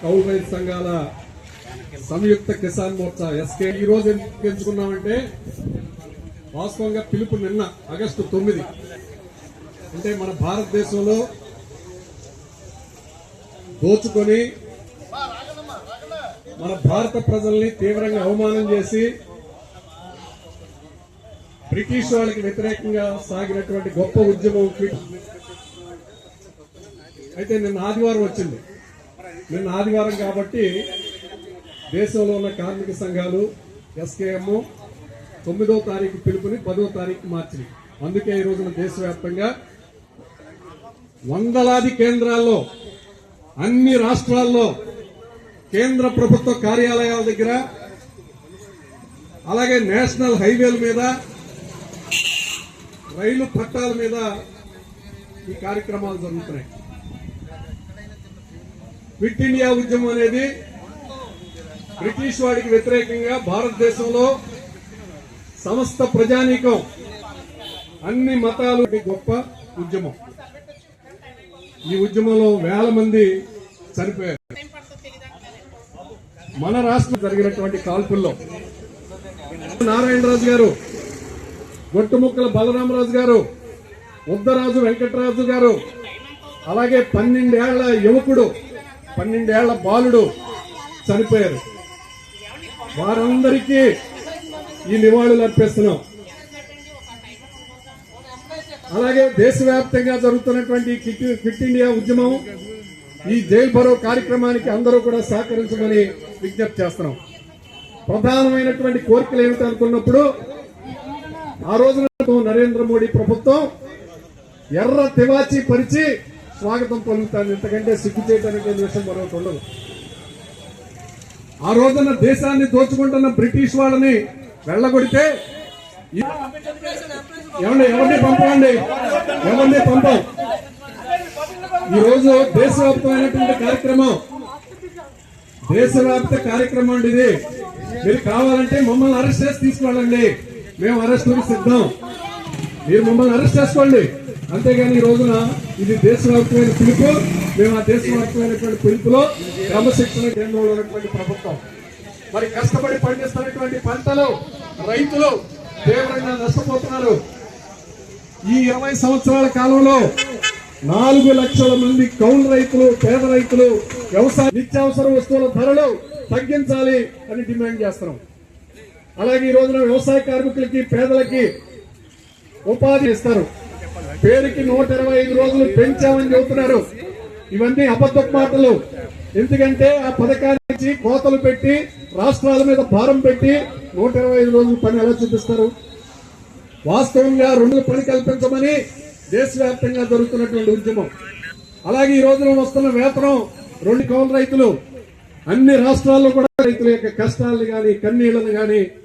కౌలు రైతు సంఘాల సంయుక్త కిసాన్ మోర్చా ఎస్కే ఈ రోజు ఎందుకు ఎంచుకున్నామంటే వాస్తవంగా పిలుపు నిన్న ఆగస్టు 9 అంటే మన భారతదేశంలో దోచుకొని మన భారత ప్రజల్ని తీవ్రంగా అవమానం చేసి బ్రిటిష్ వాళ్ళకి వ్యతిరేకంగా సాగినటువంటి గొప్ప ఉద్యమం అయితే నిన్న ఆదివారం వచ్చింది. నిన్న ఆదివారం కాబట్టి దేశంలో ఉన్న కార్మిక సంఘాలు ఎస్కేఎం 9వ తారీఖు పిలుపుని 10వ తారీఖు మార్చింది. అందుకే ఈ రోజున దేశవ్యాప్తంగా వందలాది కేంద్రాల్లో అన్ని రాష్ట్రాల్లో కేంద్ర ప్రభుత్వ కార్యాలయాల దగ్గర అలాగే నేషనల్ హైవేల మీద రైలు పట్టాల మీద ఈ కార్యక్రమాలు జరుగుతున్నాయి. క్విట్ ఇండియా ఉద్యమం అనేది బ్రిటిష్ వాడికి వ్యతిరేకంగా భారతదేశంలో సమస్త ప్రజానీకం అన్ని మతాలు గొప్ప ఉద్యమం. ఈ ఉద్యమంలో వేల మంది చనిపోయారు. మన రాష్ట్రం జరిగినటువంటి కాల్పుల్లో నారాయణరాజు గారు, గొట్టుముక్కల బలరామరాజు గారు, ఉద్దరాజు వెంకటరాజు గారు, అలాగే 12 ఏళ్ల యువకుడు, 12 ఏళ్ల బాలుడు చనిపోయారు. వారందరికీ ఈ నివాళులు అర్పిస్తున్నాం. అలాగే దేశవ్యాప్తంగా జరుగుతున్నటువంటి క్విట్ ఇండియా ఉద్యమం, ఈ జైల్ భరో కార్యక్రమానికి అందరూ కూడా సహకరించమని విజ్ఞప్తి చేస్తున్నాం. ప్రధానమైనటువంటి కోరికలు ఏమిటి అనుకున్నప్పుడు ఆ రోజున నరేంద్ర మోడీ ప్రభుత్వం ఎర్ర తివాచి పరిచి స్వాగతం పలుకుతాను. ఇంతకంటే సిగ్గు చేయడానికి విషయం మరొకటి ఉండదు. ఆ రోజున దేశాన్ని దోచుకుంటున్న బ్రిటిష్ వాళ్ళని వెళ్ళగొడితే ఎవరిని పంపండి, ఎవరిని పంపం. ఈ రోజు దేశవ్యాప్తమైనటువంటి కార్యక్రమం, దేశవ్యాప్త కార్యక్రమం అండి ఇది. మీరు కావాలంటే మమ్మల్ని అరెస్ట్ చేసి తీసుకెళ్ళండి, మేము అరెస్టులకు సిద్ధం. మీరు మమ్మల్ని అరెస్ట్ చేసుకోండి. అంతేగాని ఈ రోజున ఇది దేశవ్యాప్తమైన పిలుపు. మేము ఆ దేశవ్యాప్తమైనటువంటి పిలుపులో క్రమశిక్షణ కేంద్రంలో ఉన్నటువంటి ప్రభుత్వం మరి కష్టపడి పండిస్తున్నటువంటి పంటలు రైతులు తీవ్రంగా నష్టపోతున్నారు. ఈ 20 సంవత్సరాల కాలంలో 4 లక్షల మంది కౌలు రైతులు, పేద రైతులు వ్యవసాయ నిత్యావసర వస్తువుల ధరలు తగ్గించాలి అని డిమాండ్ చేస్తున్నాం. అలాగే ఈ రోజున వ్యవసాయ కార్మికులకి, పేదలకి ఉపాధి ఇస్తారు. పేరుకి 125 రోజులు పెంచామని చెబుతున్నారు. ఇవన్నీ అబద్ధపు మాటలు. ఎందుకంటే ఆ పథకానికి కోతలు పెట్టి రాష్ట్రాల మీద భారం పెట్టి 125 రోజులు పని ఎలా చూపిస్తారు? వాస్తవంగా 2 పని కల్పించమని దేశవ్యాప్తంగా జరుగుతున్నటువంటి ఉద్యమం. అలాగే ఈ రోజున వస్తున్న వేతనం 2 కౌలు రైతులు అన్ని రాష్ట్రాల్లో కూడా రైతుల యొక్క కష్టాలను గాని కన్నీళ్లను గాని